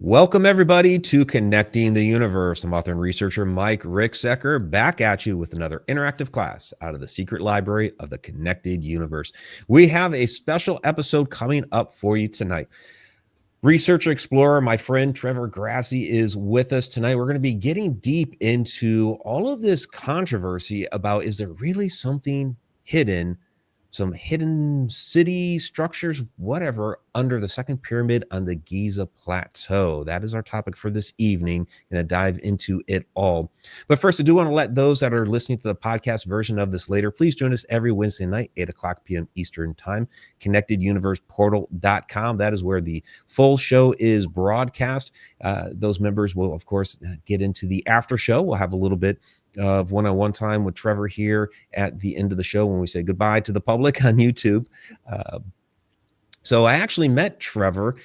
Welcome, everybody, to Connecting the Universe. I'm author and researcher Mike Ricksecker, back at you with another interactive class out of the secret library of the Connected Universe. We have a special episode coming up for you tonight. Researcher explorer, my friend Trevor Grassi, is with us tonight. We're going to be getting deep into all of this controversy about, is there really something hidden, some hidden city structures, whatever, under the second pyramid on the Giza Plateau? That is our topic for this evening, and I dive into it all. But first, I do want to let those that are listening to the podcast version of this later, please join us every Wednesday night, 8 o'clock p.m. Eastern Time, connecteduniverseportal.com. That is where the full show is broadcast. Those members will, of course, get into the after show. We'll have a little bit of one-on-one time with Trevor here at the end of the show when we say goodbye to the public on YouTube. So I actually met Trevor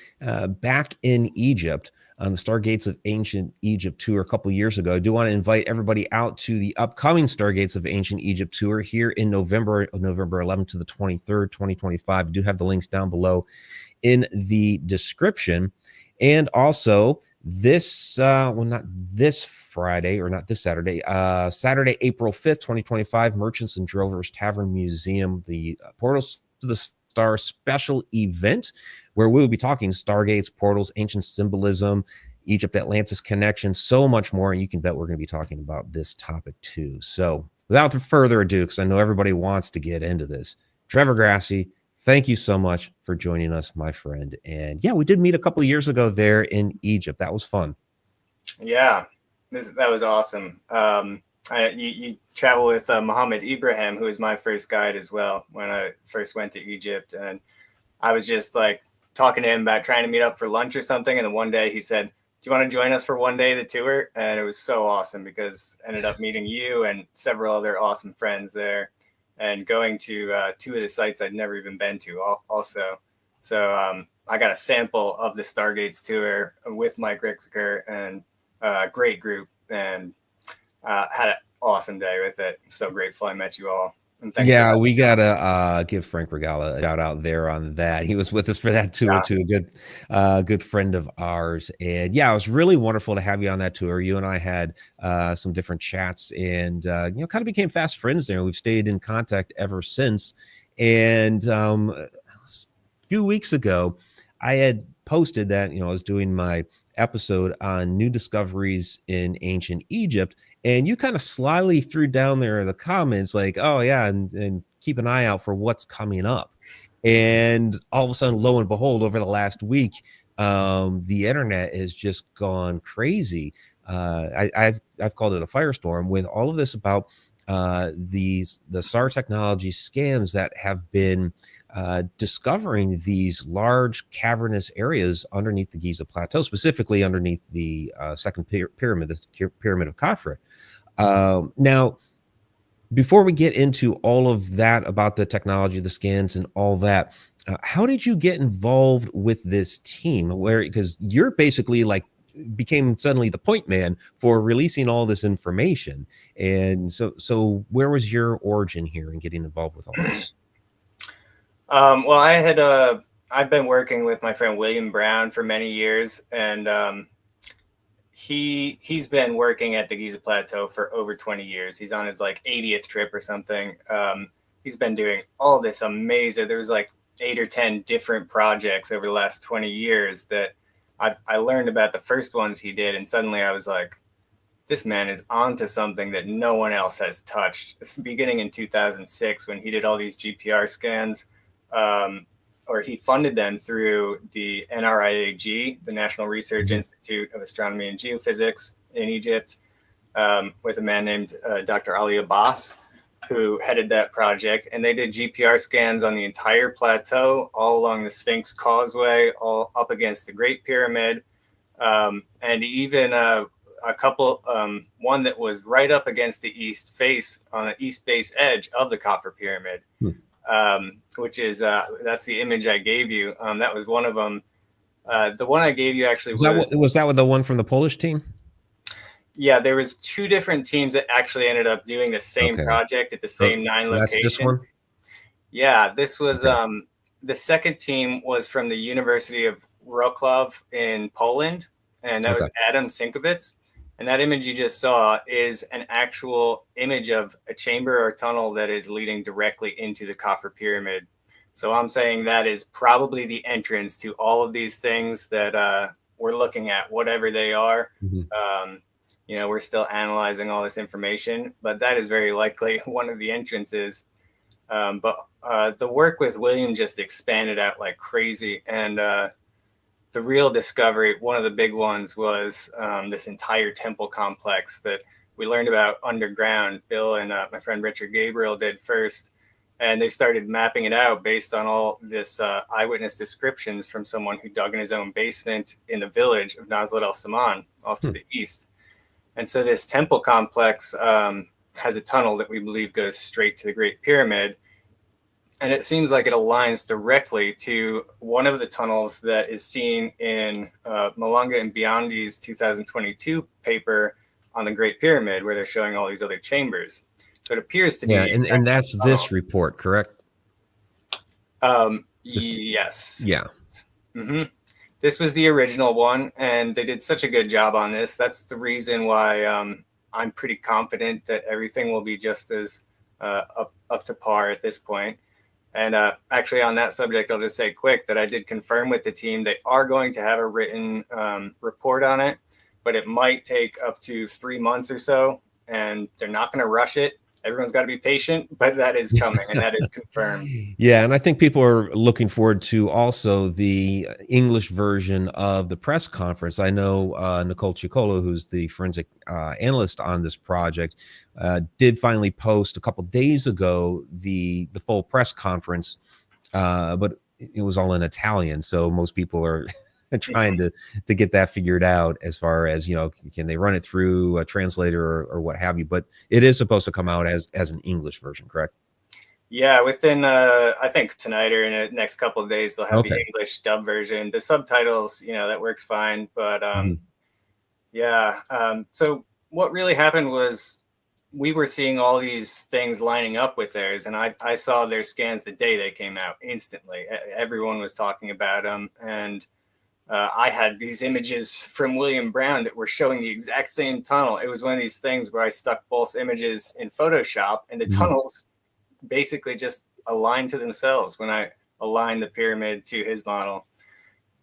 back in Egypt on the Stargates of Ancient Egypt tour a couple years ago. I do want to invite everybody out to the upcoming Stargates of Ancient Egypt tour here in November 11th to the 23rd, 2025. I do have the links down below in the description. And also this, not this Friday, or not this Saturday, Saturday, April 5th, 2025, Merchants and Drovers Tavern Museum, the Portals to the Star special event, where we will be talking stargates, portals, ancient symbolism, Egypt Atlantis connection, so much more. And you can bet we're going to be talking about this topic too. So without further ado, because I know everybody wants to get into this, Trevor Grassi, thank you so much for joining us, my friend. And yeah, we did meet a couple of years ago there in Egypt. That was fun. Yeah, that was awesome. You travel with Muhammad Ibrahim, who was my first guide as well when I first went to Egypt. And I was just like talking to him about trying to meet up for lunch or something. And then one day he said, "Do you want to join us for one day of the tour?" And it was so awesome because I ended up meeting you and several other awesome friends there, and going to two of the sites I'd never even been to also. So I got a sample of the Stargates tour with Mike Ricksecker, and great group, and had an awesome day with it. I'm so grateful I met you all. And thanks. Yeah, we gotta give Frank Regala a shout out there on that. He was with us for that tour too. Good friend of ours. And yeah, it was really wonderful to have you on that tour. You and I had some different chats, and kind of became fast friends there. We've stayed in contact ever since. And a few weeks ago, I had posted that I was doing my episode on new discoveries in ancient Egypt, and you kind of slyly threw down there in the comments like, oh yeah, and keep an eye out for what's coming up. And all of a sudden, lo and behold, over the last week, the internet has just gone crazy. I've called it a firestorm with all of this about the SAR technology scans that have been discovering these large cavernous areas underneath the Giza Plateau, specifically underneath the second pyramid, the Pyramid of Khafre. Now, before we get into all of that about the technology, the scans, and all that, how did you get involved with this team? Because you're basically like became suddenly the point man for releasing all this information. And so where was your origin here in getting involved with all this? Well, I've been working with my friend William Brown for many years, and he's been working at the Giza Plateau for over 20 years. He's on his like 80th trip or something. He's been doing all this amazing. There was like 8 or 10 different projects over the last 20 years that I learned about. The first ones he did, and suddenly I was like, this man is onto something that no one else has touched. It's beginning in 2006 when he did all these GPR scans, or he funded them through the NRIAG, the National Research Institute of Astronomy and Geophysics in Egypt, with a man named Dr. Ali Abbas, who headed that project. And they did GPR scans on the entire plateau, all along the Sphinx Causeway, all up against the Great Pyramid, and even a couple, one that was right up against the east face, on the east base edge of the Khafre Pyramid, which is, that's the image I gave you. That was one of them. The one I gave you actually was that with the one from the Polish team? Yeah, there was 2 different teams that actually ended up doing the same project at the same 9 locations. That's this one? Yeah, this was the second team was from the University of Wrocław in Poland, and that Okay. was Adam Sienkiewicz. And that image you just saw is an actual image of a chamber or tunnel that is leading directly into the Khafre pyramid. So I'm saying that is probably the entrance to all of these things that we're looking at, whatever they are. You know, we're still analyzing all this information, but that is very likely one of the entrances. But the work with William just expanded out like crazy. And the real discovery, one of the big ones, was this entire temple complex that we learned about underground. Bill and my friend Richard Gabriel did first, and they started mapping it out based on all this eyewitness descriptions from someone who dug in his own basement in the village of Nazlat El Saman off to the east. And so this temple complex has a tunnel that we believe goes straight to the Great Pyramid. And it seems like it aligns directly to one of the tunnels that is seen in Malanga and Biondi's 2022 paper on the Great Pyramid, where they're showing all these other chambers. So it appears to be. Yeah, and that's this report, correct? Yes. Yeah. This was the original one, and they did such a good job on this. That's the reason why I'm pretty confident that everything will be just as up to par at this point. And actually, on that subject, I'll just say quick that I did confirm with the team they are going to have a written report on it, but it might take up to 3 months or so, and they're not going to rush it. Everyone's got to be patient, but that is coming, and that is confirmed. Yeah, and I think people are looking forward to also the English version of the press conference. I know Nicole Ciccolo, who's the forensic analyst on this project, did finally post a couple days ago the full press conference, but it was all in Italian, so most people are trying to get that figured out as far as, you know, can they run it through a translator or what have you. But it is supposed to come out as an English version, correct? Yeah, within I think tonight or in the next couple of days they'll have the English dub version. The subtitles, you know, that works fine, but so what really happened was we were seeing all these things lining up with theirs, and I saw their scans the day they came out instantly. Everyone was talking about them, and I had these images from William Brown that were showing the exact same tunnel. It was one of these things where I stuck both images in Photoshop, and the tunnels basically just aligned to themselves when I aligned the pyramid to his model.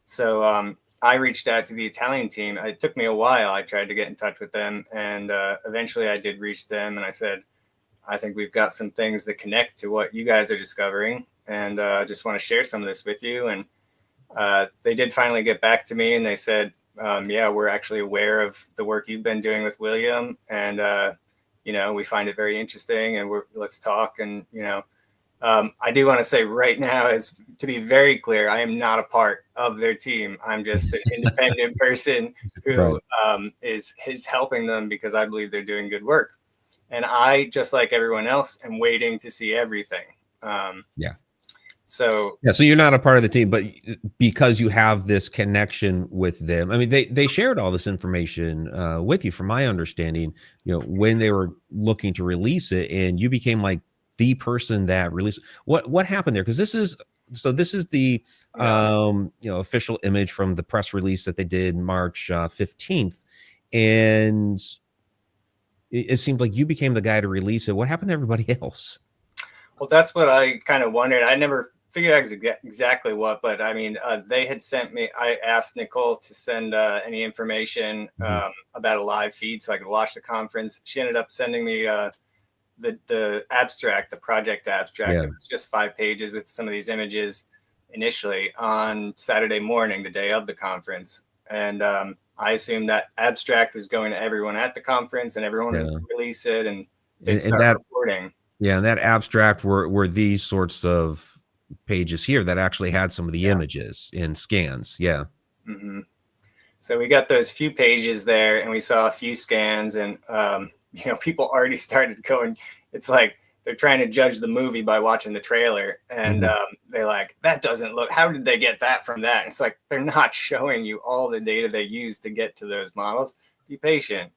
So I reached out to the Italian team. It took me a while. I tried to get in touch with them, and eventually I did reach them, and I said, I think we've got some things that connect to what you guys are discovering, and I just want to share some of this with you. And they did finally get back to me, and they said, yeah, we're actually aware of the work you've been doing with William, and you know, we find it very interesting, and let's talk. And you know, I do want to say right now, is to be very clear, I am not a part of their team. I'm just an independent person who is helping them because I believe they're doing good work, and I, just like everyone else, am waiting to see everything. So you're not a part of the team, but because you have this connection with them, I mean, they shared all this information with you, from my understanding, you know, when they were looking to release it, and you became like the person that released. What happened there? Because this is the you know, official image from the press release that they did March 15th, and it seemed like you became the guy to release it. What happened to everybody else? Well, that's what I kind of wondered. I never figured out exactly what, but I mean, they had sent me, I asked Nicole to send any information about a live feed so I could watch the conference. She ended up sending me the abstract, the project abstract. It was just 5 pages with some of these images initially on Saturday morning, the day of the conference. And I assumed that abstract was going to everyone at the conference, and everyone would release it, and they'd start reporting. Yeah, and that abstract were these sorts of pages here that actually had some of the images in scans. So we got those few pages there, and we saw a few scans, and you know, people already started going, it's like they're trying to judge the movie by watching the trailer, and they're like, that doesn't look, how did they get that from that? And it's like, they're not showing you all the data they used to get to those models. Be patient.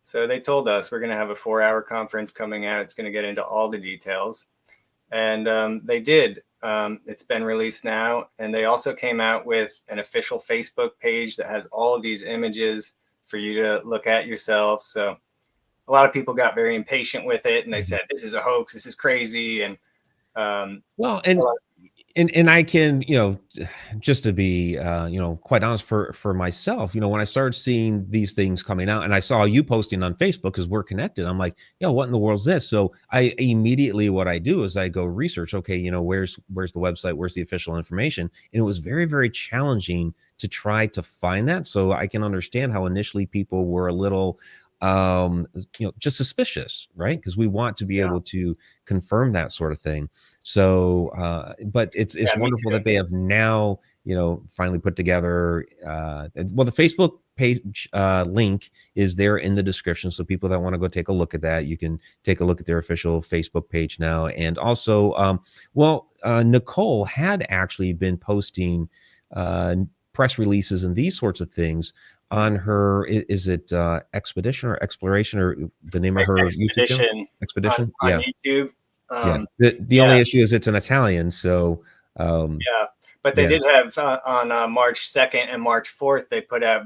So they told us we're going to have a 4-hour conference coming out. It's going to get into all the details. And they did. It's been released now. And they also came out with an official Facebook page that has all of these images for you to look at yourself. So a lot of people got very impatient with it, and they said, this is a hoax, this is crazy. And well, and I can, just to be, quite honest for myself, when I started seeing these things coming out and I saw you posting on Facebook because we're connected, I'm like, what in the world is this? So I immediately, what I do is I go research, okay, where's the website? Where's the official information? And it was very, very challenging to try to find that. So I can understand how initially people were a little, just suspicious, right? Because we want to be able to confirm that sort of thing. So, but it's wonderful that they have now, finally put together, well, the Facebook page link is there in the description. So people that want to go take a look at that, you can take a look at their official Facebook page now. And also, Nicole had actually been posting press releases and these sorts of things on her, is it Expedition or Exploration, or the name of her YouTube channel? Expedition on YouTube. The only issue is it's in Italian, so but they did have on March 2nd and March 4th, they put out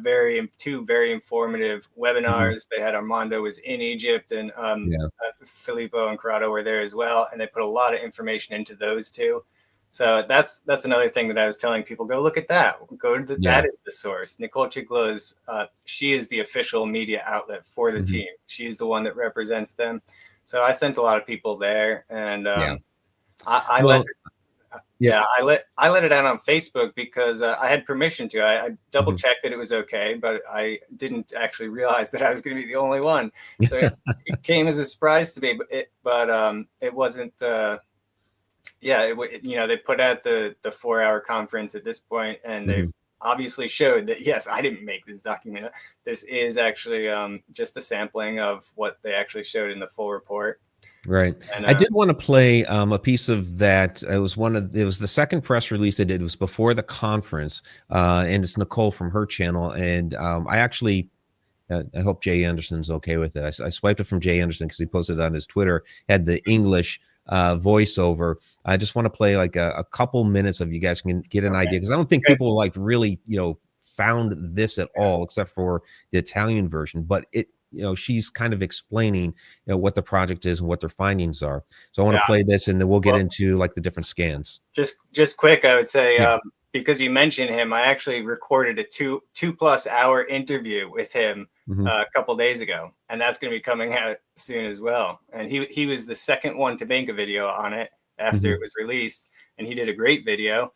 two very informative webinars. They had Armando was in Egypt, and Filippo and Corrado were there as well, and they put a lot of information into those two. So that's another thing that I was telling people, go look at that. Go to that is the source. Nicole Chigla's, she is the official media outlet for the team. She's the one that represents them. So I sent a lot of people there, and I let it out on Facebook because I had permission to. I double checked that it was okay, but I didn't actually realize that I was going to be the only one. So it came as a surprise to me, but it wasn't. They put out the 4-hour conference at this point, and they've obviously showed that, yes, I didn't make this document. This is actually just a sampling of what they actually showed in the full report. Right. And, I did want to play a piece of that. It was the second press release they did. It was before the conference, and it's Nicole from her channel. And I actually, I hope Jay Anderson's okay with it. I swiped it from Jay Anderson because he posted it on his Twitter, had the English voiceover. I just want to play like a couple minutes of you guys can get an idea, because I don't think people like really found this at all except for the Italian version, but it she's kind of explaining what the project is and what their findings are. So I want to play this, and then we'll get into like the different scans. Just quick, I would say because you mentioned him, I actually recorded a two plus hour interview with him a couple days ago, and that's going to be coming out soon as well. And he was the second one to make a video on it after it was released, and he did a great video.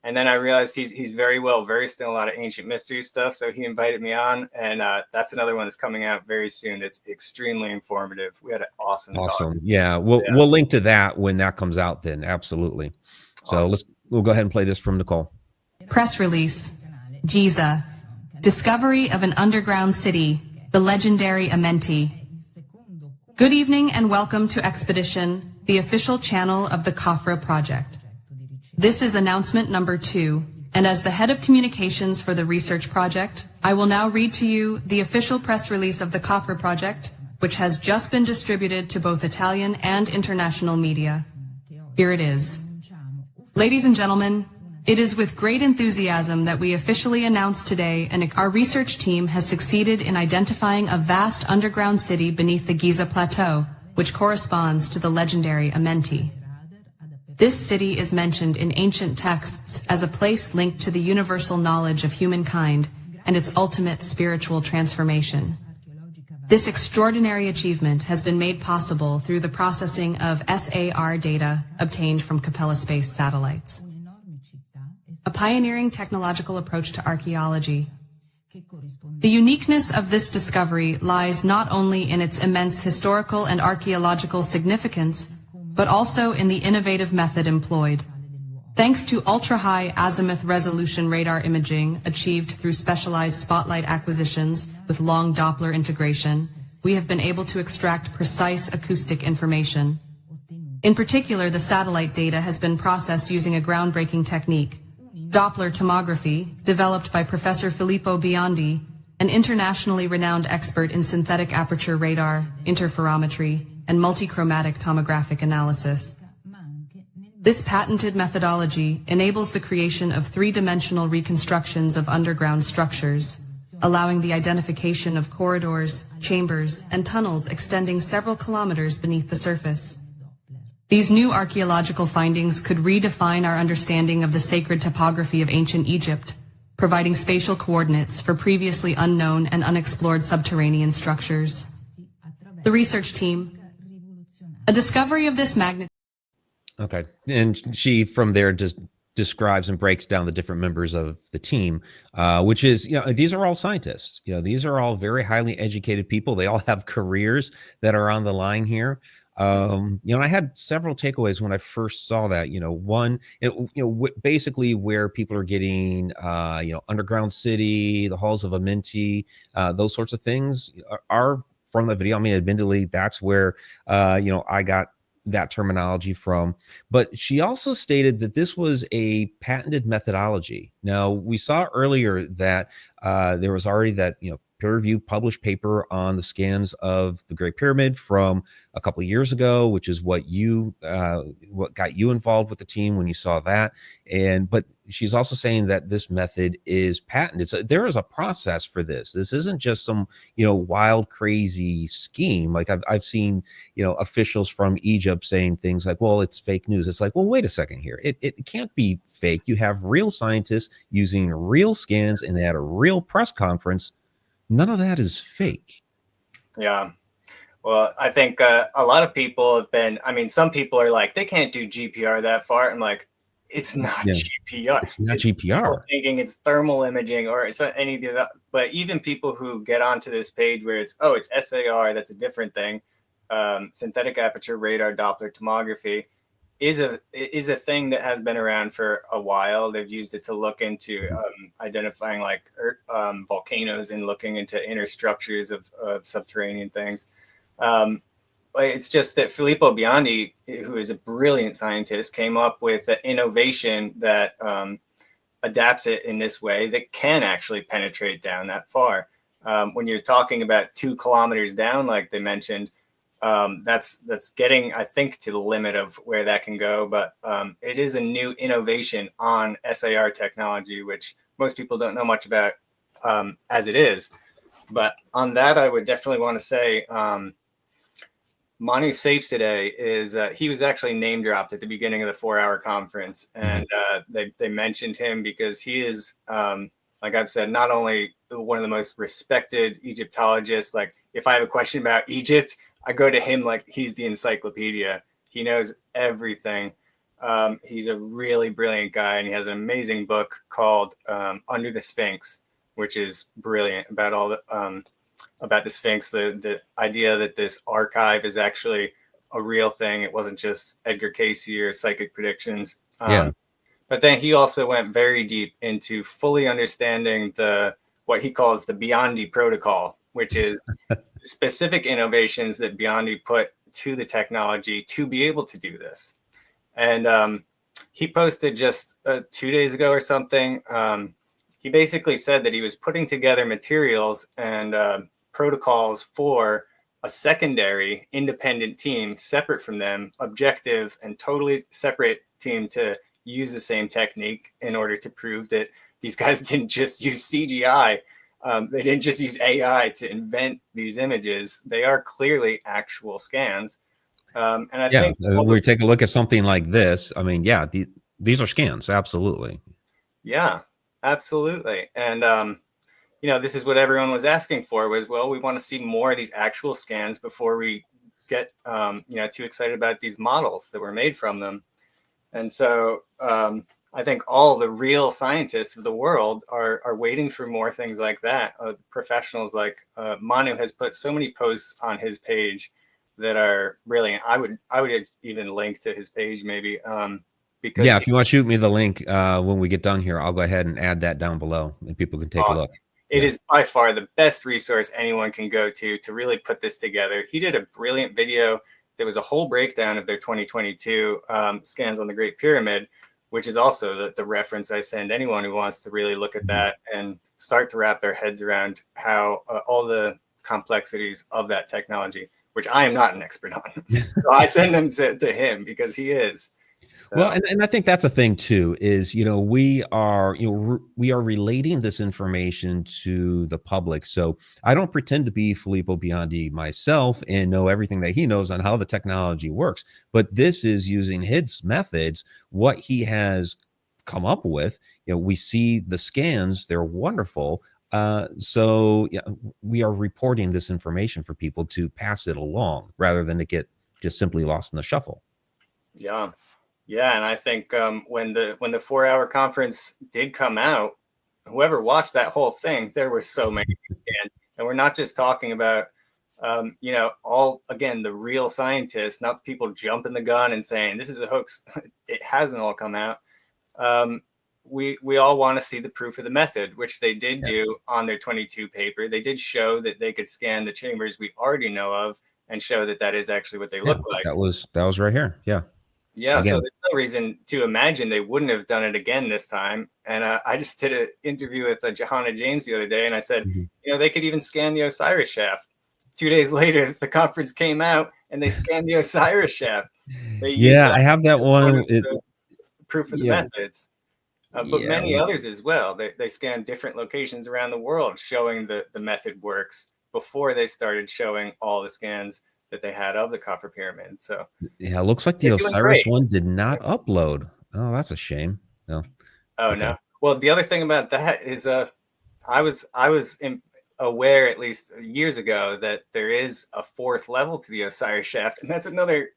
And then I realized he's very well versed in a lot of ancient mystery stuff, so he invited me on, and that's another one that's coming out very soon. That's extremely informative. We had an awesome talk. Yeah, we'll link to that when that comes out. Then absolutely. So we'll go ahead and play this from Nicole. Press release: Giza, discovery of an underground city, the legendary Amenti. Good evening and welcome to Expedition, the official channel of the Khafre Project. This is announcement number 2, and as the head of communications for the research project, I will now read to you the official press release of the Khafre Project, which has just been distributed to both Italian and international media. Here it is. Ladies and gentlemen, it is with great enthusiasm that we officially announce today our research team has succeeded in identifying a vast underground city beneath the Giza Plateau, which corresponds to the legendary Amenti. This city is mentioned in ancient texts as a place linked to the universal knowledge of humankind and its ultimate spiritual transformation. This extraordinary achievement has been made possible through the processing of SAR data obtained from Capella space satellites. A pioneering technological approach to archaeology. The uniqueness of this discovery lies not only in its immense historical and archaeological significance, but also in the innovative method employed. Thanks to ultra-high azimuth resolution radar imaging achieved through specialized spotlight acquisitions with long Doppler integration, we have been able to extract precise acoustic information. In particular, the satellite data has been processed using a groundbreaking technique, Doppler tomography, developed by Professor Filippo Biondi, an internationally renowned expert in synthetic aperture radar, interferometry, and multichromatic tomographic analysis. This patented methodology enables the creation of three-dimensional reconstructions of underground structures, allowing the identification of corridors, chambers, and tunnels extending several kilometers beneath the surface. These new archaeological findings could redefine our understanding of the sacred topography of ancient Egypt, providing spatial coordinates for previously unknown and unexplored subterranean structures. The research team, a discovery of this magnitude. Okay. And she from there just describes and breaks down the different members of the team, which is, these are all scientists. These are all very highly educated people. They all have careers that are on the line here. I had several takeaways when I first saw that. One, basically where people are getting, underground city, the halls of Amenti, those sorts of things are from the video. I mean, admittedly, that's where, I got that terminology from. But she also stated that this was a patented methodology. Now, we saw earlier that there was already that, peer-reviewed published paper on the scans of the Great Pyramid from a couple of years ago, which is what got you involved with the team when you saw that. But she's also saying that this method is patented. So there is a process for this. This isn't just some, wild, crazy scheme. Like I've seen, officials from Egypt saying things like, well, it's fake news. It's like, well, wait a second here. It can't be fake. You have real scientists using real scans, and they had a real press conference. None of that is fake. Yeah. Well, I think a lot of people have been, some people are like, they can't do GPR that far. I'm like, it's not GPR. It's not GPR. Thinking it's thermal imaging or it's not any of that. But even people who get onto this page where it's SAR, that's a different thing. Synthetic aperture radar Doppler tomography is a thing that has been around for a while. They've used it to look into identifying volcanoes and looking into inner structures of subterranean things. It's just that Filippo Biondi, who is a brilliant scientist, came up with an innovation that adapts it in this way that can actually penetrate down that far. When you're talking about 2 kilometers down, like they mentioned, that's getting, I think, to the limit of where that can go. But it is a new innovation on SAR technology, which most people don't know much about as it is. But on that, I would definitely want to say Manu Safe today is he was actually name dropped at the beginning of the 4-hour conference, and they mentioned him because he is, like I've said, not only one of the most respected Egyptologists. Like if I have a question about Egypt, I go to him like he's the encyclopedia. He knows everything. He's a really brilliant guy, and he has an amazing book called Under the Sphinx, which is brilliant about all the about the Sphinx, the idea that this archive is actually a real thing. It wasn't just Edgar Cayce or psychic predictions. But then he also went very deep into fully understanding what he calls the Biondi protocol, which is specific innovations that Biondi put to the technology to be able to do this. And he posted just 2 days ago or something. He basically said that he was putting together materials and protocols for a secondary independent team, separate from them, objective and totally separate team to use the same technique in order to prove that these guys didn't just use CGI. They didn't just use AI to invent these images. They are clearly actual scans. And I think when we take a look at something like this, I mean, these are scans. Absolutely. Yeah, absolutely. And, this is what everyone was asking for was, well, we want to see more of these actual scans before we get, too excited about these models that were made from them. And so I think all the real scientists of the world are waiting for more things like that. Professionals like Manu has put so many posts on his page that are brilliant. I would even link to his page maybe. Because if you want to shoot me the link when we get done here, I'll go ahead and add that down below and people can take a look. It is by far the best resource anyone can go to really put this together. He did a brilliant video. There was a whole breakdown of their 2022 scans on the Great Pyramid, which is also the reference I send anyone who wants to really look at that and start to wrap their heads around how all the complexities of that technology, which I am not an expert on. So I send them to him because he is. Well, So and I think that's a thing too, is, we are relating this information to the public. So I don't pretend to be Filippo Biondi myself and know everything that he knows on how the technology works. But this is using his methods, what he has come up with. We see the scans, they're wonderful. So yeah, we are reporting this information for people to pass it along rather than to get just simply lost in the shuffle. yeah. Yeah, and I think when the 4 hour conference did come out, whoever watched that whole thing, there were so many, and we're not just talking about all, again, the real scientists, not people jumping the gun and saying this is a hoax. It hasn't all come out. We all want to see the proof of the method, which they did do on their 22 paper. They did show that they could scan the chambers we already know of and show that that is actually what they look like. That was right here. Yeah. Yeah, Again. so there's no reason to imagine they wouldn't have done it again this time. And I just did an interview with Johanna James the other day, and I said, they could even scan the Osiris shaft. 2 days later, the conference came out, and they scanned the Osiris shaft. They used I have that one. Proof of the methods. But many others as well. They scanned different locations around the world, showing the method works before they started showing all the scans that they had of the Khafre pyramid. So it looks like the Osiris one did not upload. Oh, that's a shame. No. No. Well, the other thing about that is I was aware, at least years ago, that there is a fourth level to the Osiris shaft, and that's another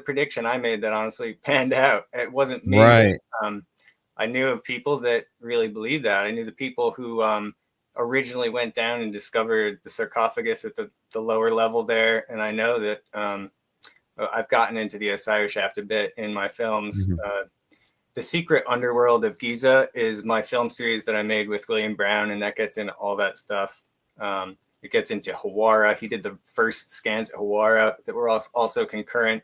prediction I made that honestly panned out. It wasn't me. Right. I knew of people that really believed that. I knew the people who originally went down and discovered the sarcophagus at the lower level there. And I know that I've gotten into the Osiris shaft a bit in my films. The Secret Underworld of Giza is my film series that I made with William Brown, and that gets into all that stuff. It gets into Hawara. He did the first scans at Hawara that were also concurrent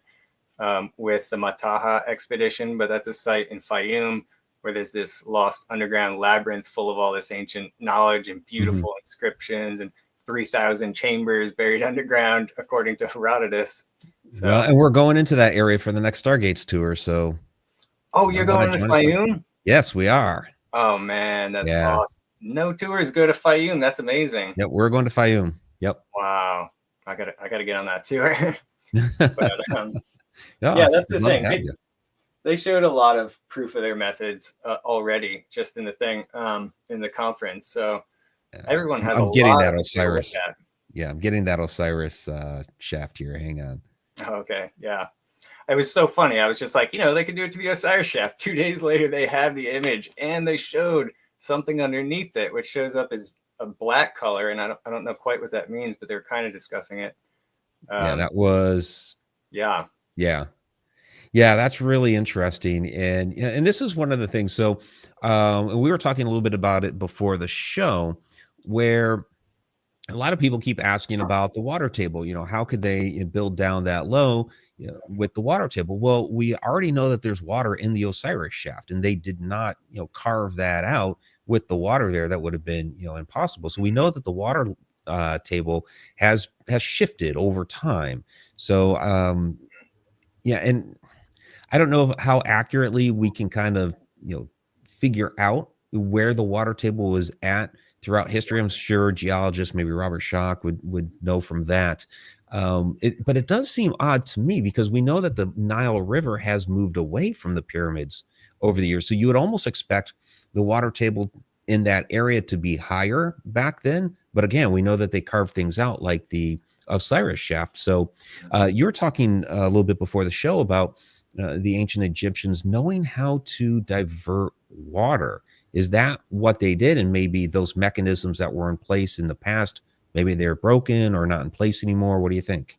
with the Mataha expedition, but that's a site in Fayum where there's this lost underground labyrinth full of all this ancient knowledge and beautiful inscriptions and 3,000 chambers buried underground, according to Herodotus. So, well, and we're going into that area for the next Stargates tour. So, you're going to Fayum? Yes, we are. Oh man, that's awesome. No tours go to Fayum. That's amazing. Yep, we're going to Fayum. Yep. Wow, I gotta get on that tour. But, that's the thing. They showed a lot of proof of their methods already, just in the thing in the conference. So everyone has. I'm getting that Osiris. Yeah, I'm getting that Osiris shaft here. Hang on. Okay, yeah. It was so funny. I was just like, they could do it to the Osiris shaft. 2 days later, they have the image, and they showed something underneath it, which shows up as a black color, and I don't know quite what that means, but they're kind of discussing it. That was. Yeah. Yeah, that's really interesting. And this is one of the things. So we were talking a little bit about it before the show, where a lot of people keep asking about the water table. How could they build down that low with the water table? Well, we already know that there's water in the Osiris shaft, and they did not, carve that out with the water there. That would have been, impossible. So we know that the water table has shifted over time. So and I don't know how accurately we can kind of, figure out where the water table was at throughout history. I'm sure geologists, maybe Robert Schoch would know from that. But it does seem odd to me, because we know that the Nile River has moved away from the pyramids over the years. So you would almost expect the water table in that area to be higher back then. But again, we know that they carved things out like the Osiris shaft. So you were talking a little bit before the show about the ancient Egyptians knowing how to divert water. Is that what they did? And maybe those mechanisms that were in place in the past, maybe they're broken or not in place anymore. What do you think?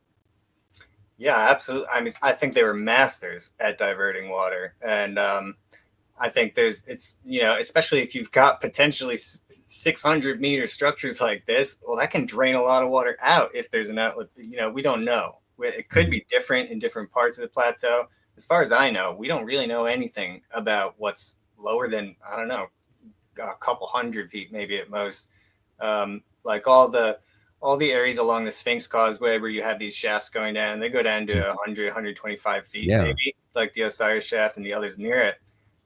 Yeah, absolutely. I mean, I think they were masters at diverting water. And I think especially if you've got potentially 600-meter structures like this, well, that can drain a lot of water out if there's an outlet. We don't know. It could be different in different parts of the plateau. As far as I know, we don't really know anything about what's lower than, I don't know, a couple hundred feet, maybe at most. Like all the all the areas along the Sphinx Causeway where you have these shafts going down, they go down to 100, 125 feet, maybe, like the Osiris shaft and the others near it.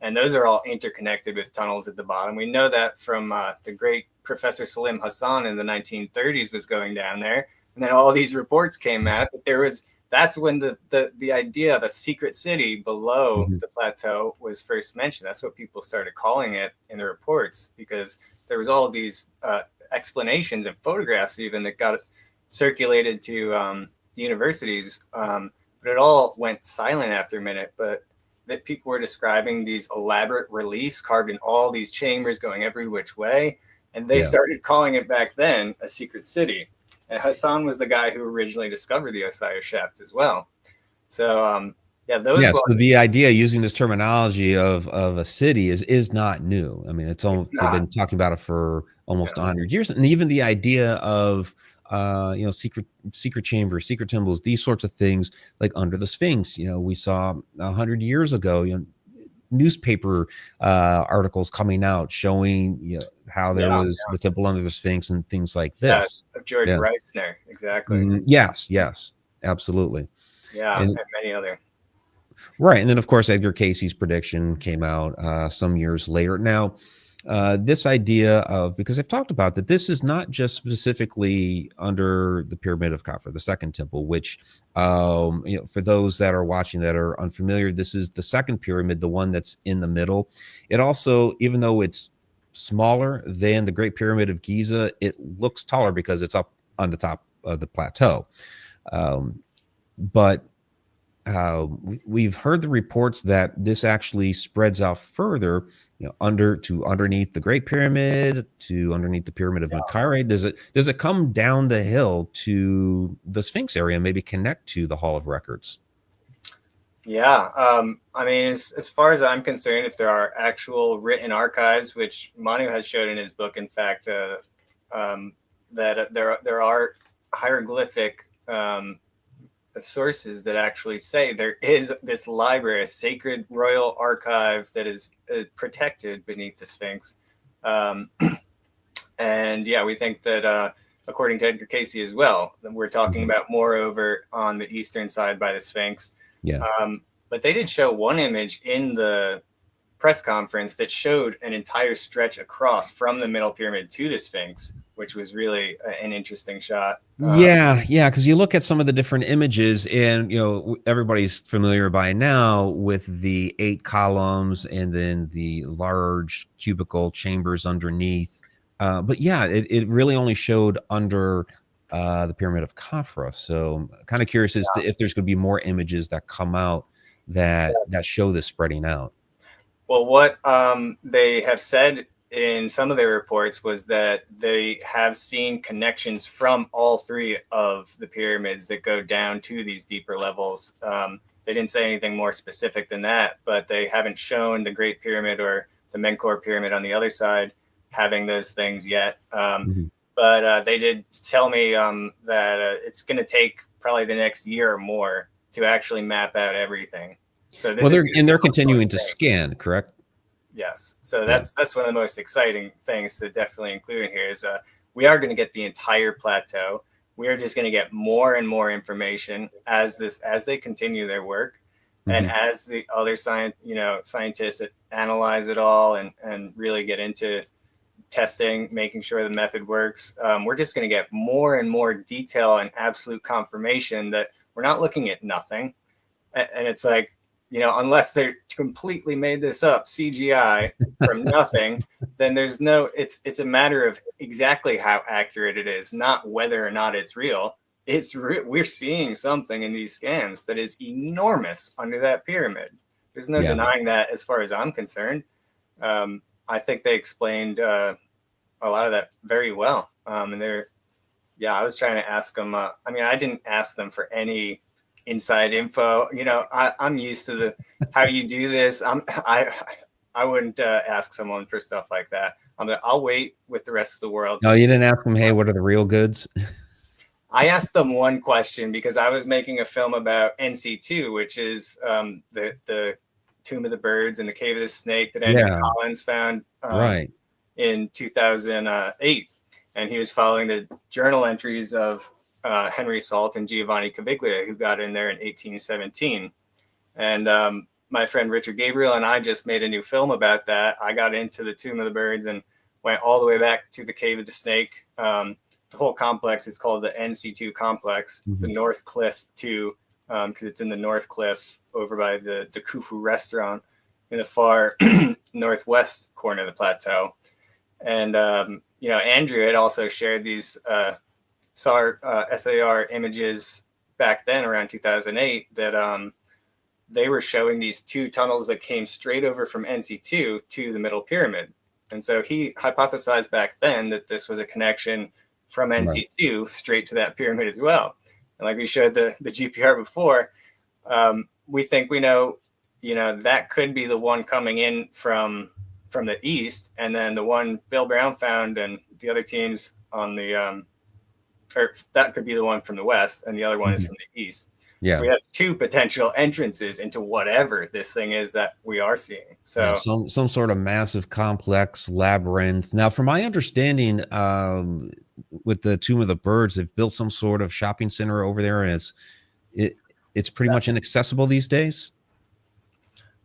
And those are all interconnected with tunnels at the bottom. We know that from the great Professor Salim Hassan in the 1930s was going down there. And then all these reports came out that that's when the idea of a secret city below the plateau was first mentioned. That's what people started calling it in the reports, because there was all these explanations and photographs even that got circulated to the universities. But it all went silent after a minute. But that people were describing these elaborate reliefs carved in all these chambers going every which way. And they started calling it back then a secret city. And Hassan was the guy who originally discovered the Osiris shaft as well. So, so the idea using this terminology of a city is not new. I mean, they've been talking about it for almost 100 years. And even the idea of secret chambers, secret temples, these sorts of things, like under the Sphinx, we saw 100 years ago, newspaper articles coming out showing how there was the temple under the Sphinx and things like this. Of George Reisner, exactly. Yes, absolutely. Yeah, and many other. Right, and then of course Edgar Cayce's prediction came out some years later. Now, this idea of, because I've talked about that, this is not just specifically under the Pyramid of Khafre, the second temple, which, for those that are watching that are unfamiliar, this is the second pyramid, the one that's in the middle. It also, even though it's smaller than the Great Pyramid of Giza, it looks taller because it's up on the top of the plateau. But we've heard the reports that this actually spreads out further, underneath the Great Pyramid, to underneath the Pyramid of Khafre. Does it come down the hill to the Sphinx area and maybe connect to the Hall of Records? Yeah, I mean, as far as I'm concerned, if there are actual written archives, which Manu has showed in his book, in fact, that there are hieroglyphic sources that actually say there is this library, a sacred royal archive that is protected beneath the Sphinx. And yeah, we think that according to Edgar Cayce as well, that we're talking about more over on the eastern side by the Sphinx. But they did show one image in the press conference that showed an entire stretch across from the middle pyramid to the Sphinx, which was really an interesting shot. Because you look at some of the different images, and everybody's familiar by now with the 8 columns and then the large cubical chambers underneath. But it really only showed under the Pyramid of Khafre. So kind of curious as to if there's going to be more images that come out that show this spreading out. Well, what they have said in some of their reports was that they have seen connections from all 3 of the pyramids that go down to these deeper levels. They didn't say anything more specific than that, but they haven't shown the Great Pyramid or the Menkaure Pyramid on the other side having those things yet. But they did tell me that it's going to take probably the next year or more to actually map out everything. So they're continuing to scan, correct? Yes. So that's one of the most exciting things to definitely include in here is we are going to get the entire plateau. We are just going to get more and more information as they continue their work, and as the other scientists that analyze it all and really get into testing, making sure the method works. We're just going to get more and more detail and absolute confirmation that we're not looking at nothing. And it's like, unless they're completely made this up, CGI from nothing, then it's a matter of exactly how accurate it is, not whether or not it's real. We're seeing something in these scans that is enormous under that pyramid. There's no denying that as far as I'm concerned. I think they explained a lot of that very well. And I was trying to ask them, I didn't ask them for any inside info. I'm used to how you do this. I wouldn't ask someone for stuff like that. I'll wait with the rest of the world. No, you didn't ask them, hey, what are the real goods? I asked them one question because I was making a film about NC2, which is the Tomb of the Birds and the Cave of the Snake that Andrew Collins found in 2008. and he was following the journal entries of Henry Salt and Giovanni Caviglia, who got in there in 1817. And my friend Richard Gabriel and I just made a new film about that. I got into the Tomb of the Birds and went all the way back to the Cave of the Snake. The whole complex is called the NC2 complex, the North Cliff 2, because it's in the North Cliff over by the Khufu restaurant in the far northwest corner of the plateau. And, Andrew had also shared these SAR images back then around 2008 that they were showing these two tunnels that came straight over from NC2 to the Middle Pyramid. And so he hypothesized back then that this was a connection from NC2 straight to that pyramid as well. And like we showed the GPR before, we think we know, that could be the one coming in from the east, and then the one Bill Brown found and the other teams on the, or that could be the one from the west, and the other one is from the east. Yeah. So we have two potential entrances into whatever this thing is that we are seeing. So some sort of massive complex labyrinth. Now, from my understanding, with the Tomb of the Birds, they've built some sort of shopping center over there, and it's pretty much inaccessible these days.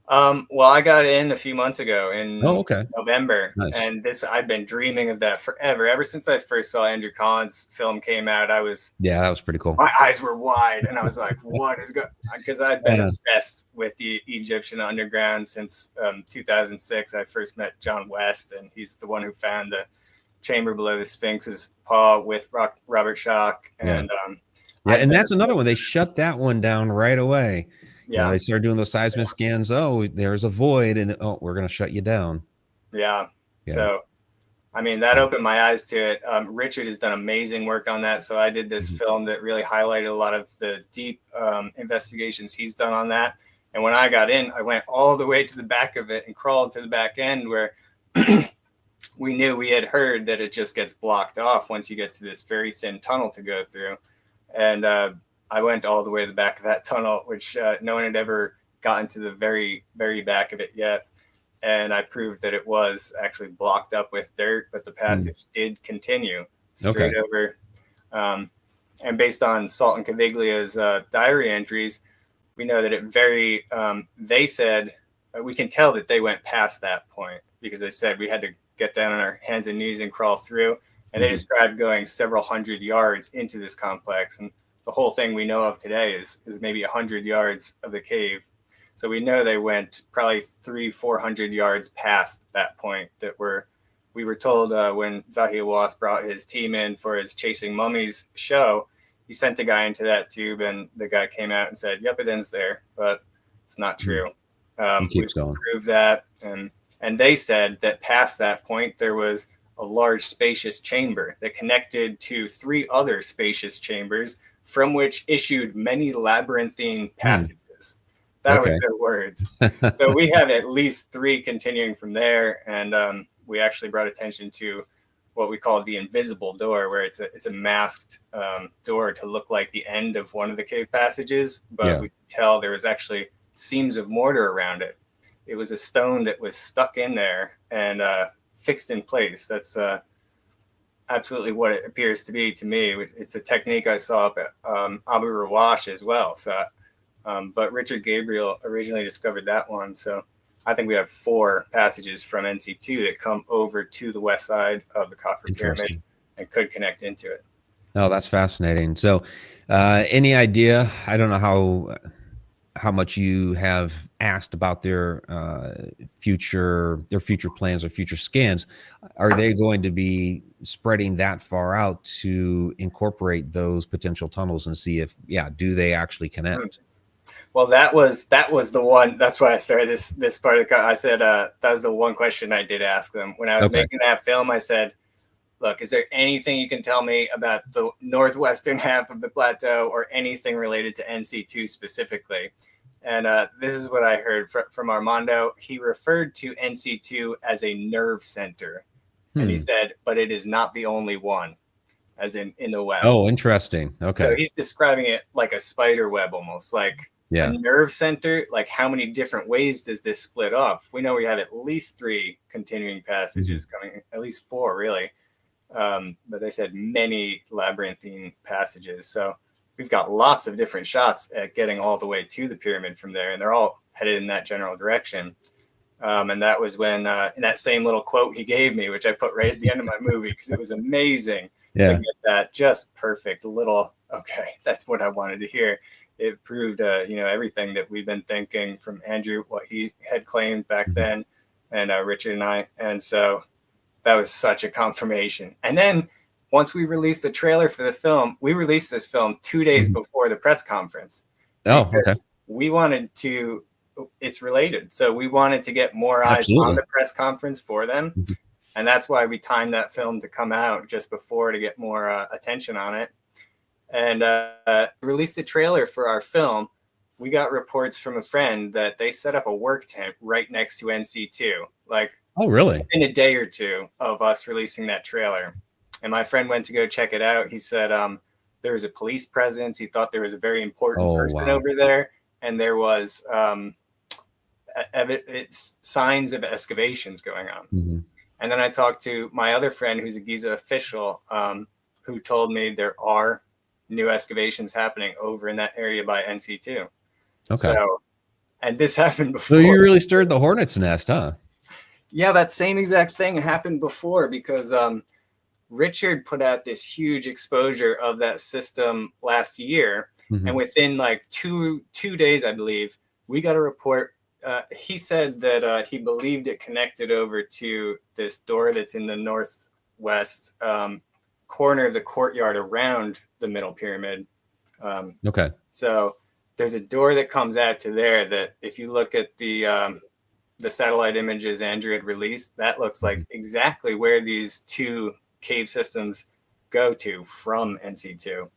Well, I got in a few months ago in November, Nice. and I've been dreaming of that forever. Ever since I first saw Andrew Collins' film came out, that was pretty cool. My eyes were wide, and I was like, "What is going?" Because I'd been obsessed with the Egyptian underground since 2006. I first met John West, and he's the one who found the chamber below the Sphinx's paw with Robert Schoch, and and that's another one. They shut that one down right away. Yeah, they started doing those seismic scans. Oh, there's a void, and we're going to shut you down. Yeah. So, I mean, that opened my eyes to it. Richard has done amazing work on that. So I did this film that really highlighted a lot of the deep investigations he's done on that. And when I got in, I went all the way to the back of it and crawled to the back end where we had heard that it just gets blocked off once you get to this very thin tunnel to go through. And I went all the way to the back of that tunnel, which no one had ever gotten to the very, very back of it yet. And I proved that it was actually blocked up with dirt, but the passage did continue straight over. And based on Salt and Caviglia's diary entries, we know that they said, we can tell that they went past that point because they said we had to get down on our hands and knees and crawl through. And they described going several hundred yards into this complex. And the whole thing we know of today is maybe 100 yards of the cave. So we know they went probably 300-400 yards past that point we were told when Zahi Hawass brought his team in for his Chasing Mummies show, he sent a guy into that tube and the guy came out and said, yep, it ends there, but it's not true. We proved that. And they said that past that point, there was a large spacious chamber that connected to 3 other spacious chambers from which issued many labyrinthine passages. That was their words. So we have at least 3 continuing from there. And we actually brought attention to what we call the invisible door, where it's a masked door to look like the end of one of the cave passages. But we could tell there was actually seams of mortar around it. It was a stone that was stuck in there and fixed in place. That's absolutely what it appears to be to me. It's a technique I saw up at Abu Rawash as well. So, but Richard Gabriel originally discovered that one. So I think we have 4 passages from NC2 that come over to the west side of the Khafre Pyramid and could connect into it. Oh, that's fascinating. So any idea, I don't know how much you have asked about their future plans or future scans. Are they going to be spreading that far out to incorporate those potential tunnels and see if, do they actually connect? Well, that was the one. That's why I started this part of the. I said that was the one question I did ask them when I was making that film. I said, "Look, is there anything you can tell me about the northwestern half of the plateau or anything related to NC2 specifically?" And this is what I heard from Armando. He referred to NC2 as a nerve center, and he said, "But it is not the only one." As in the west. Oh, interesting. Okay. So he's describing it like a spider web, almost like a nerve center. Like how many different ways does this split off? We know we have at least 3 continuing passages coming, at least 4 really. but they said many labyrinthine passages. So we've got lots of different shots at getting all the way to the pyramid from there, and they're all headed in that general direction. And that was when in that same little quote he gave me, which I put right at the end of my movie, because it was amazing to get that just perfect little, okay, that's what I wanted to hear. It proved, everything that we've been thinking from Andrew, what he had claimed back then, and Richard and I. And so that was such a confirmation. And then once we released the trailer for the film, we released this film 2 days before the press conference. Oh, okay. We wanted to, it's related. So we wanted to get more eyes on the press conference for them. And that's why we timed that film to come out just before to get more attention on it. And released the trailer for our film. We got reports from a friend that they set up a work tent right next to NC2. Like, oh, really? In a day or two of us releasing that trailer. And my friend went to go check it out. He said there was a police presence. He thought there was a very important person over there. And there was signs of excavations going on. And then I talked to my other friend who's a Giza official who told me there are new excavations happening over in that area by NC2. Okay. So, and this happened before. So you really stirred the hornet's nest, huh? Yeah, that same exact thing happened before, because Richard put out this huge exposure of that system last year. And within like two days, I believe, we got a report. He said that he believed it connected over to this door that's in the northwest corner of the courtyard around the middle pyramid. Okay. So there's a door that comes out to there that if you look at the satellite images Andrew had released, that looks like exactly where these two cave systems go to from NC2.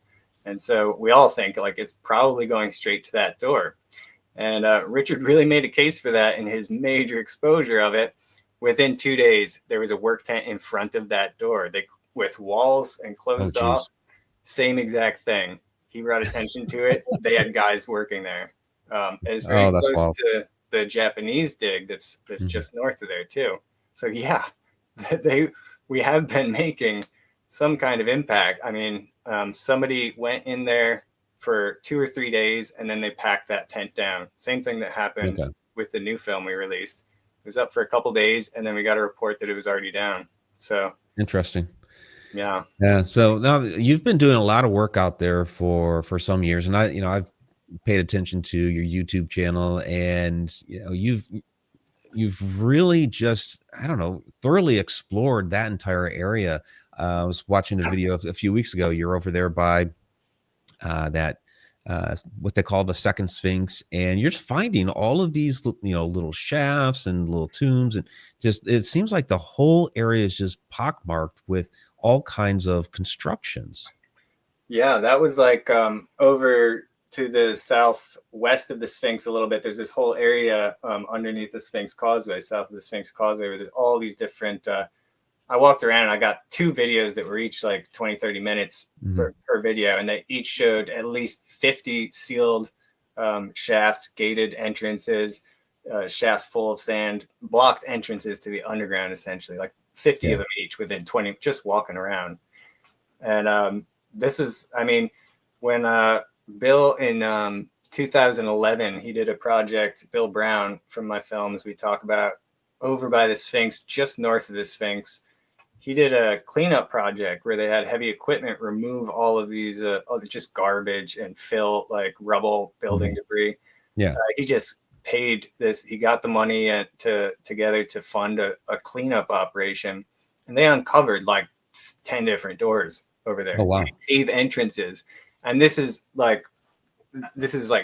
And so we all think like it's probably going straight to that door. And Richard really made a case for that in his major exposure of it. Within 2 days, there was a work tent in front of that door with walls and closed off. Same exact thing. He brought attention to it. They had guys working there. It's very close to the Japanese dig that's just north of there too. So yeah, we have been making some kind of impact. I mean, somebody went in there for 2 or 3 days and then they packed that tent down. Same thing that happened with the new film we released. It was up for a couple days and then we got a report that it was already down. So interesting. Yeah. So now you've been doing a lot of work out there for some years, and I've paid attention to your YouTube channel, and you've really just, I don't know, thoroughly explored that entire area. I was watching a video a few weeks ago. You're over there by that what they call the second Sphinx, and you're just finding all of these little shafts and little tombs, and just it seems like the whole area is just pockmarked with all kinds of constructions. Yeah, that was like over to the southwest of the Sphinx a little bit. There's this whole area underneath the Sphinx Causeway, south of the Sphinx Causeway, where there's all these different I walked around and I got 2 videos that were each like 20-30 minutes per video, and they each showed at least 50 sealed shafts, gated entrances, shafts full of sand, blocked entrances to the underground, essentially, like 50 of them each within 20, just walking around. And this was, I mean, when Bill in 2011, he did a project, Bill Brown from my films, we talk about, over by the Sphinx, just north of the Sphinx. He did a cleanup project where they had heavy equipment remove all of these just garbage and fill like rubble building debris. Yeah. He just paid this. He got the money together to fund a cleanup operation, and they uncovered like 10 different doors over there. Oh, wow. Cave entrances. And this is like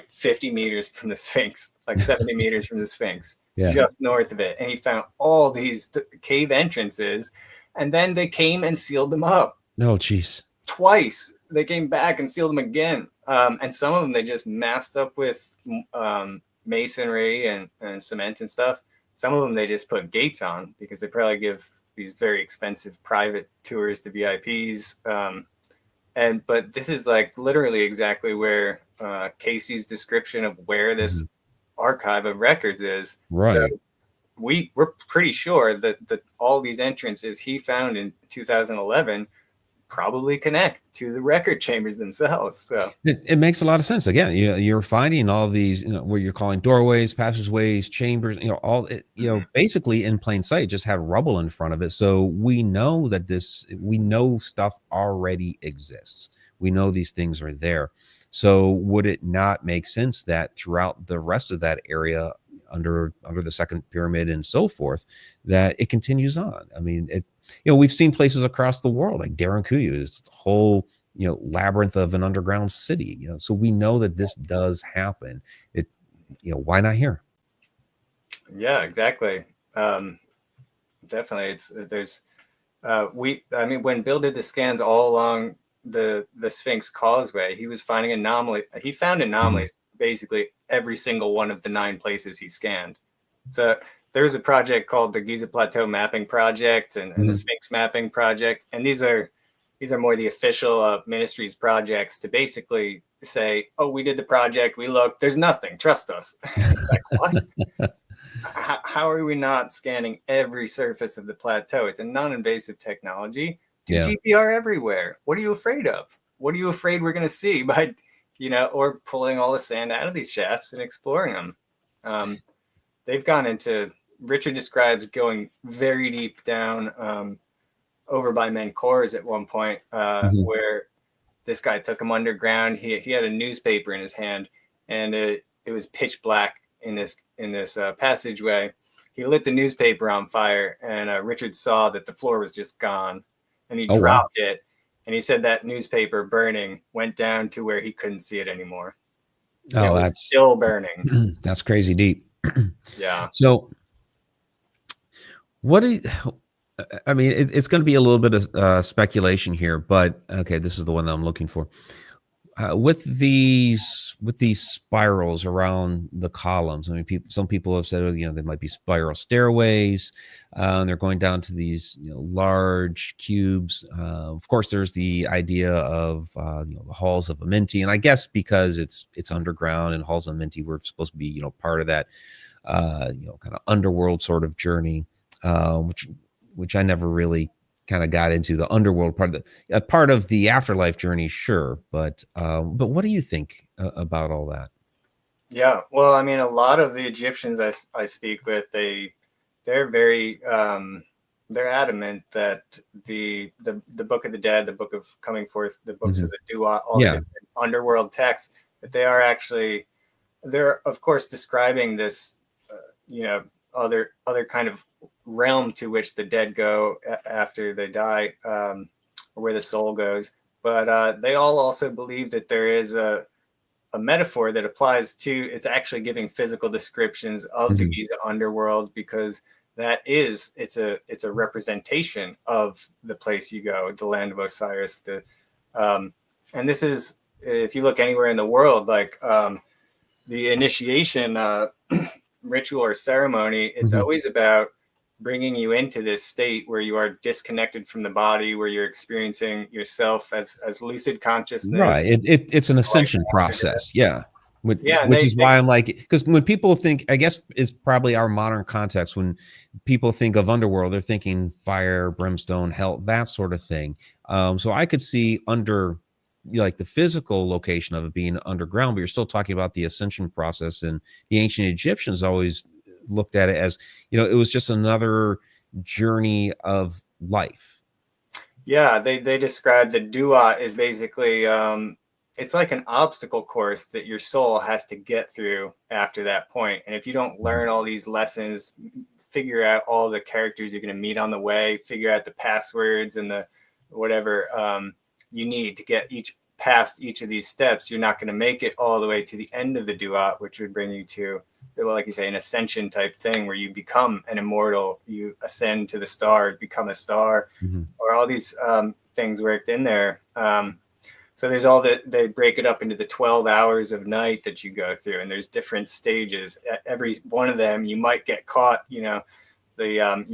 50 meters from the Sphinx, like 70 meters from the Sphinx, just north of it. And he found all these cave entrances, and then they came and sealed them up. Oh, geez. Twice. They came back and sealed them again. And some of them they just masked up with masonry and cement and stuff. Some of them they just put gates on because they probably give these very expensive private tours to VIPs. But this is like literally exactly where Casey's description of where this archive of records is. Right. So we're pretty sure that all these entrances he found in 2011 probably connect to the record chambers themselves. So it makes a lot of sense. Again, you're finding all these, what you're calling doorways, passageways, chambers, all it, basically in plain sight, just had rubble in front of it. So we know that we know stuff already exists. We know these things are there. So would it not make sense that throughout the rest of that area, under the second pyramid and so forth, that it continues on? I mean, we've seen places across the world like Derinkuyu, this whole labyrinth of an underground city. So we know that this does happen. Why not here? Yeah, exactly. Definitely, when Bill did the scans all along the Sphinx Causeway, he was finding anomalies. He found anomalies basically every single one of the 9 places he scanned. So there's a project called the Giza Plateau Mapping Project and the Sphinx Mapping Project, and these are more the official ministry's projects to basically say, oh, we did the project, we looked, there's nothing, trust us. It's like, what? How are we not scanning every surface of the plateau? It's a non-invasive technology. Do GPR everywhere. What are you afraid of? What are you afraid we're going to see by, or pulling all the sand out of these shafts and exploring them? They've gone into, Richard describes going very deep down over by Mencores at one point, where this guy took him underground. He had a newspaper in his hand, and it was pitch black in this passageway. He lit the newspaper on fire, and Richard saw that the floor was just gone, and he dropped it. And he said that newspaper burning went down to where he couldn't see it anymore. It was still burning. That's crazy deep. Yeah. So it's going to be a little bit of speculation here, but okay, this is the one that I'm looking for. With these spirals around the columns, I mean, some people have said, there might be spiral stairways, and they're going down to these large cubes. Of course, there's the idea of the Halls of Amenti, and I guess because it's underground and Halls of Amenti, we're supposed to be part of that kind of underworld sort of journey, which I never really kind of got into. The underworld part of the afterlife journey, sure, but what do you think about all that? Yeah, well, I mean, a lot of the Egyptians I speak with, they're very they're adamant that the Book of the Dead, the Book of Coming Forth, the books of the Duat, all the different underworld texts, that they're of course describing this other kind of realm to which the dead go after they die, or where the soul goes. But they all also believe that there is a metaphor that applies to, it's actually giving physical descriptions of the Giza underworld, because it's a representation of the place you go, the land of Osiris. And this is, if you look anywhere in the world, like the initiation ritual or ceremony, it's always about bringing you into this state where you are disconnected from the body, where you're experiencing yourself as lucid consciousness. Right. It's an ascension process. Yeah. Which is why I'm like, because when people think, I guess is probably our modern context, when people think of underworld, they're thinking fire, brimstone, hell, that sort of thing. So I could see like the physical location of it being underground, but you're still talking about the ascension process. And the ancient Egyptians always looked at it as, it was just another journey of life. Yeah, they described the Dua is basically it's like an obstacle course that your soul has to get through after that point. And if you don't learn all these lessons, figure out all the characters you're going to meet on the way, figure out the passwords and the whatever you need to get past each of these steps, you're not going to make it all the way to the end of the Duat, which would bring you to, well, like you say, an ascension type thing where you become an immortal, you ascend to the stars, become a star, or all these things worked in there. So there's they break it up into the 12 hours of night that you go through, and there's different stages. Every one of them, you might get caught, you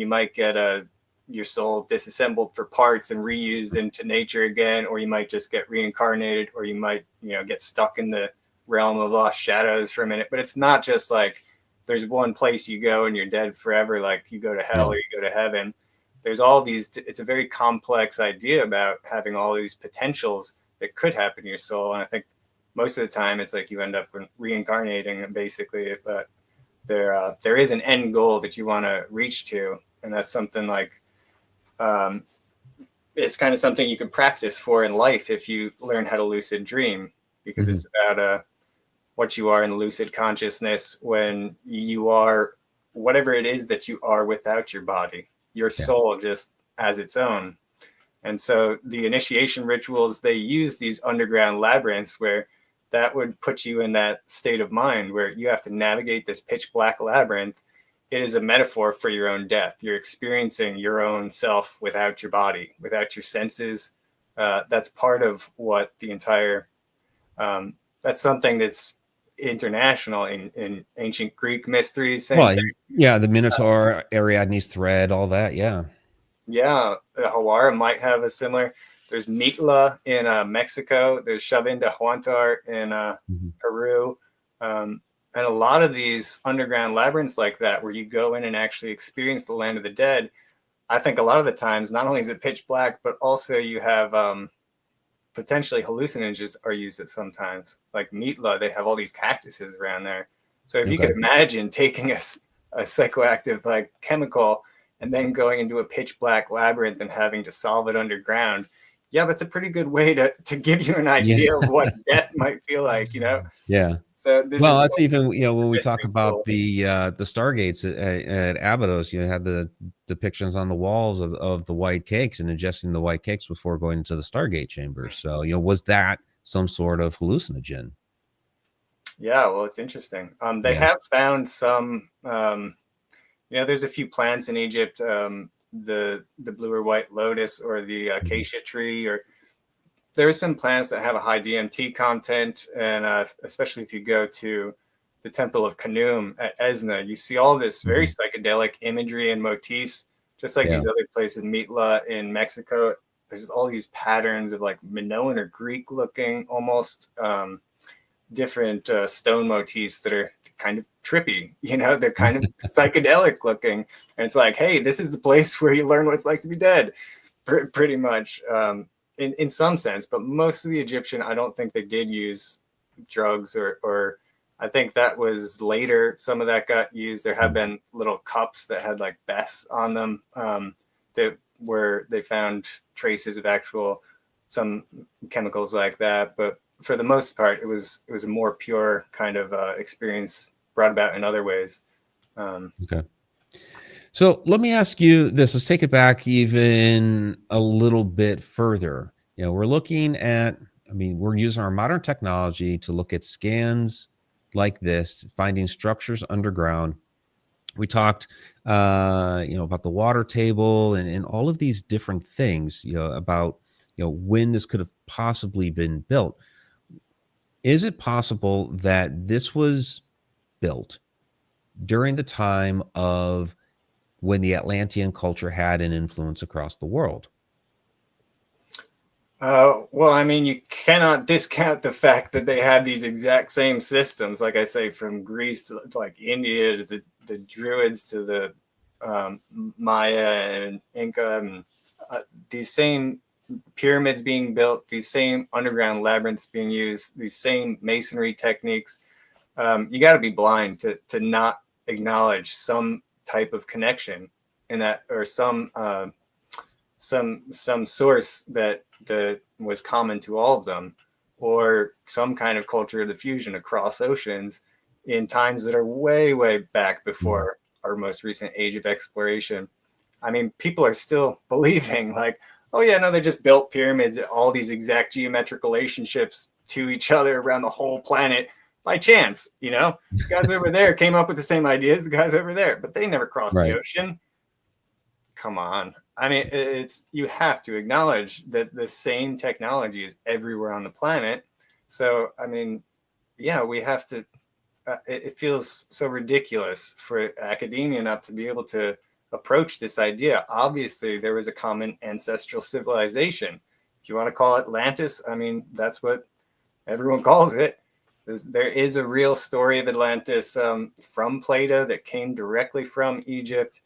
might get your soul disassembled for parts and reused into nature again, or you might just get reincarnated, or you might, get stuck in the realm of lost shadows for a minute. But it's not just like there's one place you go and you're dead forever, like you go to hell or you go to heaven. There's all these, it's a very complex idea about having all these potentials that could happen to your soul. And I think most of the time it's like you end up reincarnating basically, but there is an end goal that you want to reach to. And that's something like, it's kind of something you can practice for in life if you learn how to lucid dream, because it's about what you are in lucid consciousness when you are whatever it is that you are without your body, your soul just as its own. And so the initiation rituals, they use these underground labyrinths where that would put you in that state of mind where you have to navigate this pitch black labyrinth. It is a metaphor for your own death. You're experiencing your own self without your body, without your senses. That's part of what the entire, that's something that's international in ancient Greek mysteries. Well, yeah, the Minotaur, Ariadne's thread, all that. Yeah. Yeah. Hawara might have a similar, there's Mitla in Mexico. There's Chavin de Huantar in Peru. And a lot of these underground labyrinths like that, where you go in and actually experience the land of the dead, I think a lot of the times, not only is it pitch black, but also you have potentially hallucinogens are used at sometimes. Like Mitla, they have all these cactuses around there. So if you could imagine taking a psychoactive like chemical and then going into a pitch black labyrinth and having to solve it underground, yeah, that's a pretty good way to give you an idea of what death might feel like, you know? Yeah. So this well, is that's even, you know, when we talk about cool. the stargates at Abydos, you had the depictions on the walls of the white cakes and ingesting the white cakes before going into the Stargate chambers. So, you know, was that some sort of hallucinogen? Yeah, well, it's interesting. They have found some, you know, there's a few plants in Egypt, the blue or white lotus or the acacia tree, or there are some plants that have a high DMT content. And especially if you go to the Temple of Khnum at Esna, you see all this very psychedelic imagery and motifs, just like these other places, Mitla in Mexico. There's all these patterns of like Minoan or Greek looking, almost different stone motifs that are kind of trippy, you know, they're kind of psychedelic looking. And it's like, hey, this is the place where you learn what it's like to be dead, pretty much. In some sense, but most of the Egyptian, I don't think they did use drugs or I think that was later. Some of that got used. There have been little cups that had like Bess on them that where they found traces of actual some chemicals like that. But for the most part, it was a more pure kind of experience brought about in other ways. Okay. So let me ask you this. Let's take it back even a little bit further. You know, we're looking at, I mean, we're using our modern technology to look at scans like this, finding structures underground. We talked, you know, about the water table and all of these different things, you know, about, you know, when this could have possibly been built. Is it possible that this was built during the time of when the Atlantean culture had an influence across the world? Well, I mean, you cannot discount the fact that they had these exact same systems, like I say, from Greece to like India to the Druids to the Maya and Inca, and these same pyramids being built, these same underground labyrinths being used, these same masonry techniques. You got to be blind to not acknowledge some type of connection in that, or some source that was common to all of them, or some kind of culture diffusion across oceans in times that are way, way back before our most recent age of exploration. I mean, people are still believing like, oh yeah, no, they just built pyramids at all these exact geometric relationships to each other around the whole planet by chance. You know, the guys over there came up with the same ideas, the guys over there, but they never crossed the ocean. Come on. I mean, it's, you have to acknowledge that the same technology is everywhere on the planet. So, I mean, yeah, we have to, it feels so ridiculous for academia not to be able to approach this idea. Obviously, there was a common ancestral civilization. If you want to call it Atlantis, I mean, that's what everyone calls it. There is a real story of Atlantis from Plato that came directly from Egypt.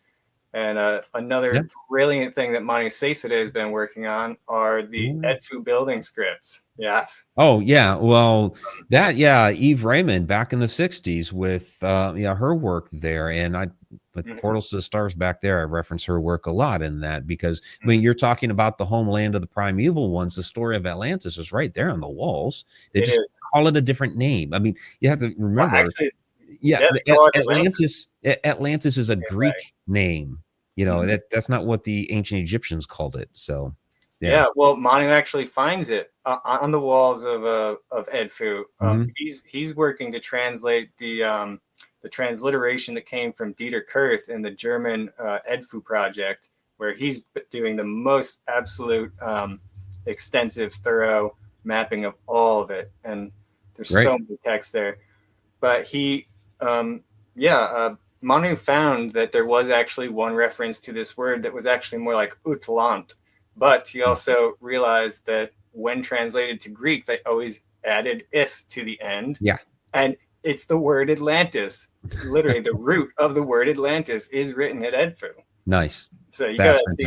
And another brilliant thing that Manu Sesade has been working on are the Edfu building scripts. Yes. Oh yeah, well Eve Raymond back in the '60s with her work there, and with Portals to the Stars back there, I reference her work a lot in that, because I mean, you're talking about the homeland of the primeval ones. The story of Atlantis is right there on the walls. They just call it a different name. I mean, you have to remember. Well, actually, Atlantis is a Greek name. You know, that's not what the ancient Egyptians called it. So yeah, well, Manu actually finds it on the walls of Edfu. He's working to translate the transliteration that came from Dieter Kurth in the German Edfu project, where he's doing the most absolute extensive, thorough mapping of all of it. And there's so many texts there. But Manu found that there was actually one reference to this word that was actually more like utlant. But he also realized that when translated to Greek, they always added is to the end. Yeah. And it's the word Atlantis. Literally, the root of the word Atlantis is written at Edfu. Nice. So you got to see.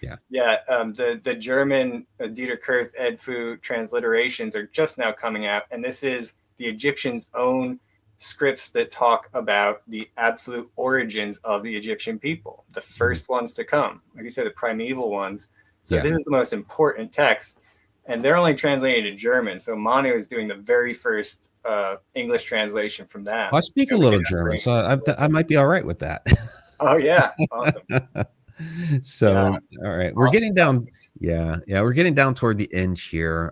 The German Dieter Kurth Edfu transliterations are just now coming out. And this is the Egyptians' own scripts that talk about the absolute origins of the Egyptian people, the first ones to come, like you said, the primeval ones. So this is the most important text, and they're only translated to German. So Manu is doing the very first English translation from that. I speak a little German, so I might be all right with that. Oh yeah, awesome. So all right, we're getting down. We're getting down toward the end here.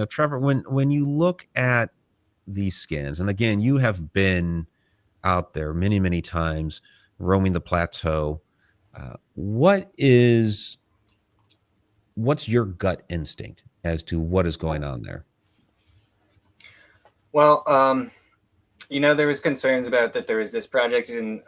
Trevor, when you look at these scans, and again, you have been out there many times roaming the plateau, what's your gut instinct as to what is going on there? Well, there was concerns about that there was this project in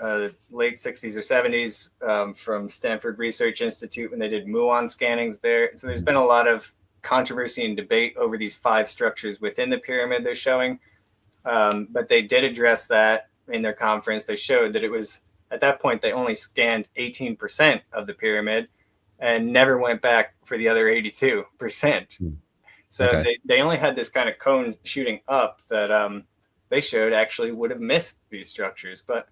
late 60s or 70s from Stanford Research Institute when they did muon scannings there. So there's been a lot of controversy and debate over these 5 structures within the pyramid they're showing. But they did address that in their conference. They showed that it was, at that point, they only scanned 18% of the pyramid and never went back for the other 82%. So they only had this kind of cone shooting up that they showed actually would have missed these structures. But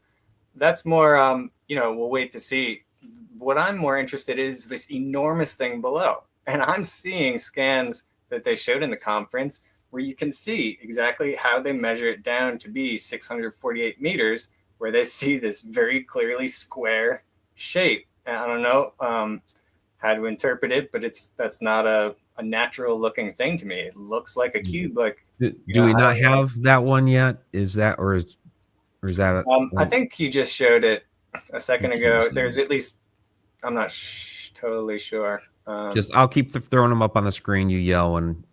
that's more, we'll wait to see. What I'm more interested in is this enormous thing below. And I'm seeing scans that they showed in the conference where you can see exactly how they measure it down to be 648 meters, where they see this very clearly square shape. And I don't know how to interpret it, but that's not a natural looking thing to me. It looks like a cube. Like, do we not have that one yet? Is that or is that? I think you just showed it a second ago. There's at least, I'm not totally sure. I'll keep throwing them up on the screen. You yell when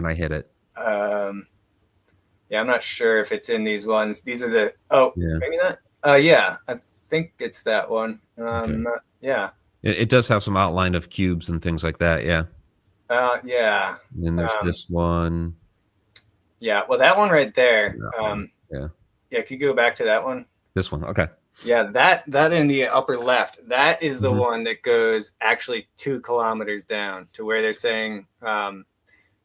I hit it. I'm not sure if it's in these ones. These are maybe not. I think it's that one. It does have some outline of cubes and things like that. Yeah. And then there's this one. Yeah. Well, that one right there. Can you go back to that one? This one. Okay. Yeah. That in the upper left, that is the one that goes actually 2 kilometers down to where they're saying,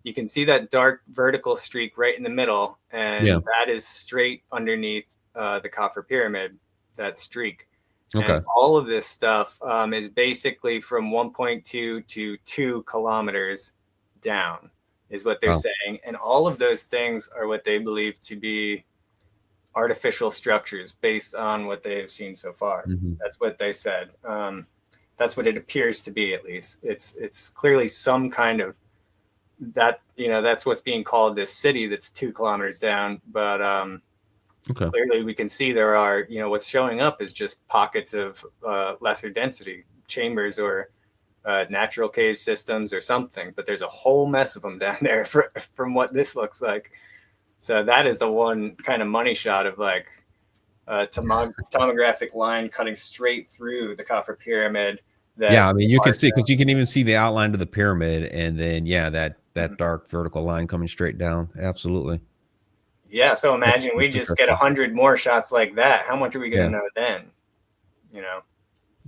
you can see that dark vertical streak right in the middle, and that is straight underneath the Khafre pyramid, that streak. Okay. And all of this stuff is basically from 1.2 to 2 kilometers down is what they're saying. And all of those things are what they believe to be artificial structures based on what they have seen so far. That's what they said. That's what it appears to be, at least. It's clearly some kind of that, that's what's being called this city that's 2 kilometers down. But clearly we can see there are, what's showing up is just pockets of lesser density chambers or natural cave systems or something. But there's a whole mess of them down there from what this looks like. So that is the one kind of money shot of like a tomographic line cutting straight through the Khafre pyramid. I mean, you can see, because you can even see the outline of the pyramid, and then that dark vertical line coming straight down. Absolutely. Yeah. So imagine we just get 100 more shots like that. How much are we going to know then? You know?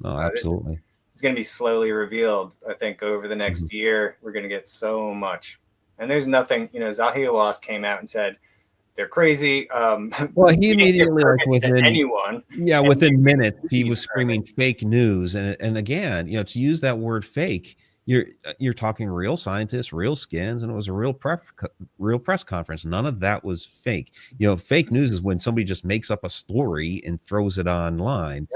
Oh, absolutely. It's going to be slowly revealed. I think over the next year, we're going to get so much. And there's nothing, you know, Zahiawas came out and said, they're crazy. Well, he immediately, like within anyone. Yeah, within minutes, he was screaming fake news. And again, you know, to use that word fake, you're talking real scientists, real skins, and it was a real press conference. None of that was fake. You know, fake news is when somebody just makes up a story and throws it online.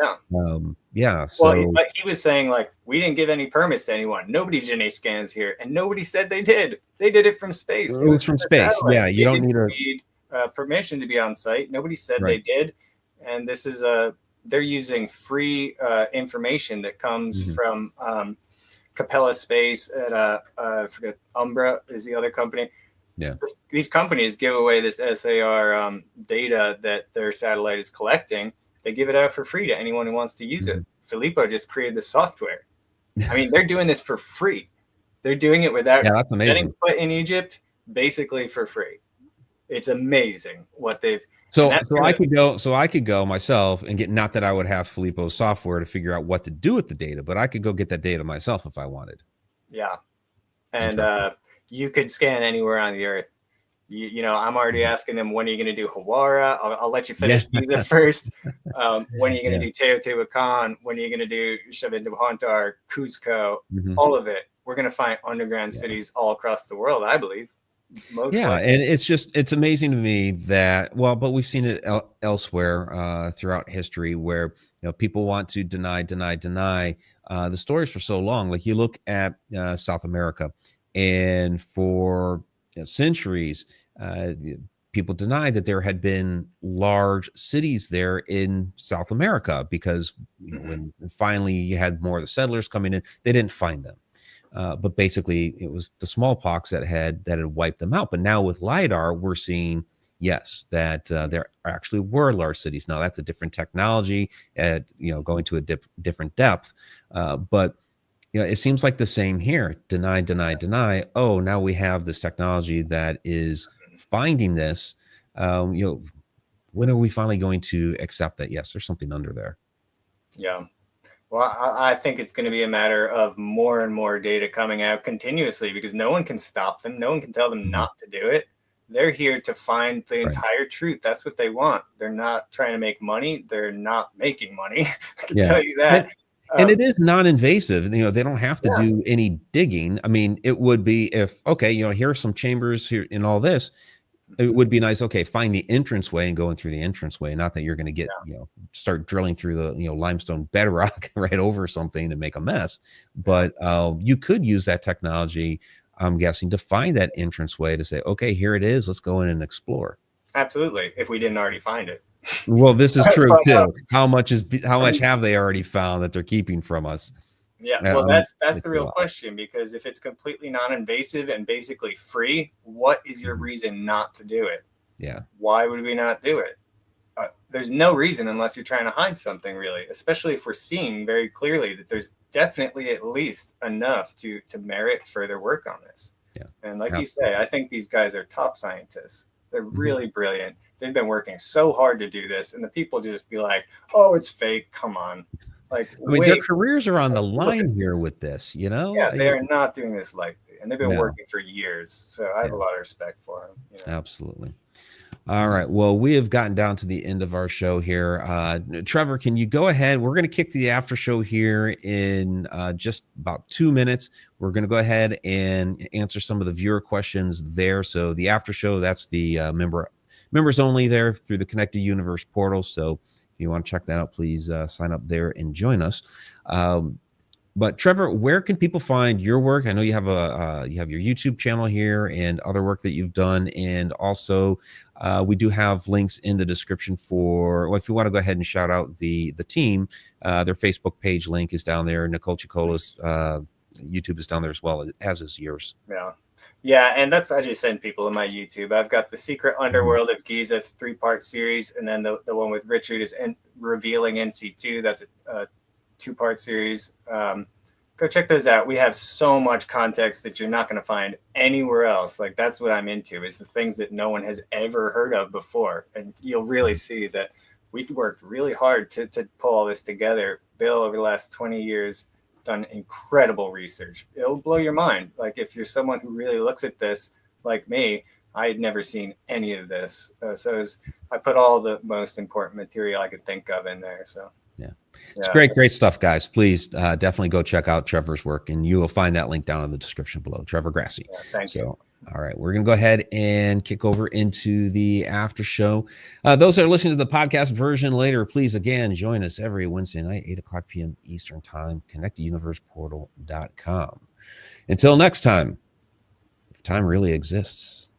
Yeah. So well, he was saying, like, we didn't give any permits to anyone. Nobody did any scans here, and nobody said they did. They did it from space. It was from space. Yeah, you don't need permission to be on site. Nobody said they did, and this is they're using free information that comes from Capella Space at I forget, Umbra is the other company. Yeah, these companies give away this SAR data that their satellite is collecting. They give it out for free to anyone who wants to use it. Filippo just created the software. I mean, they're doing this for free. They're doing it without getting put in Egypt, basically for free. It's amazing what they've. So I could go myself and get, not that I would have Filippo's software to figure out what to do with the data, but I could go get that data myself if I wanted. Yeah. And you could scan anywhere on the earth. You know, I'm already asking them, when are you going to do Hawara? I'll let you finish Giza first. When are you going to do Teotihuacan? When are you going to do Chavindohantar, Cuzco? All of it. We're going to find underground cities all across the world, I believe. Most likely. And it's amazing to me that, well, but we've seen it elsewhere throughout history where, you know, people want to deny the stories for so long. Like you look at South America, and for centuries, people denied that there had been large cities there in South America because, you know, when finally you had more of the settlers coming in, they didn't find them. But basically, it was the smallpox that had wiped them out. But now with LIDAR, we're seeing, yes, that there actually were large cities. Now that's a different technology, at, you know, going to a different depth. But you know, it seems like the same here. Deny. Oh, now we have this technology that is finding this. You know, when are we finally going to accept that? Yes, there's something under there. Yeah. Well, I think it's going to be a matter of more and more data coming out continuously, because no one can stop them. No one can tell them not to do it. They're here to find the entire truth. That's what they want. They're not trying to make money. They're not making money. I can tell you that. And it is non-invasive. You know, they don't have to do any digging. I mean, it would be if, okay, you know, here are some chambers here in all this. It would be nice. Okay, find the entranceway and going through the entranceway. Not that you're going to get, you know, start drilling through the, you know, limestone bedrock right over something and make a mess. But you could use that technology, I'm guessing, to find that entranceway to say, okay, here it is. Let's go in and explore. Absolutely. If we didn't already find it. Well, this is true too. How much have they already found that they're keeping from us? Yeah, well, that's the real question, because if it's completely non-invasive and basically free, what is your reason not to do it? Yeah. Why would we not do it? There's no reason, unless you're trying to hide something, really, especially if we're seeing very clearly that there's definitely at least enough to merit further work on this. Yeah. And like you say, I think these guys are top scientists. They're really brilliant. They've been working so hard to do this, and the people just be like, oh, it's fake. Come on. Like, I mean, their careers are on the line here with this, you know? Yeah, they are not doing this lightly, and they've been working for years. So I have a lot of respect for them. You know? Absolutely. All right. Well, we have gotten down to the end of our show here. Trevor, can you go ahead? We're going to kick the after show here in just about 2 minutes. We're going to go ahead and answer some of the viewer questions there. So the after show, that's the members only there through the Connected Universe portal. So if you want to check that out, please sign up there and join us. But Trevor, where can people find your work? I know you have your YouTube channel here and other work that you've done, and also we do have links in the description for. Well, if you want to go ahead and shout out the team, their Facebook page link is down there. Nicole Chicola's YouTube is down there as well, as is yours. Yeah, and that's, I just send people to my YouTube. I've got the Secret Underworld of Giza 3-part series, and then the one with Richard is Revealing NC2. That's a 2-part series. go check those out. We have so much context that you're not going to find anywhere else. Like, that's what I'm into, is the things that no one has ever heard of before. And you'll really see that we worked really hard to pull all this together. Bill, over the last 20 years, done incredible research. It'll blow your mind. Like, if you're someone who really looks at this like me, I had never seen any of this. I put all the most important material I could think of in there. So it's great stuff, guys. Please definitely go check out Trevor's work, and you will find that link down in the description below. Trevor Grassi. Thank you. All right, we're going to go ahead and kick over into the after show. Those that are listening to the podcast version later, please, again, join us every Wednesday night, 8:00 p.m. Eastern Time, connecteduniverseportal.com. Until next time, if time really exists.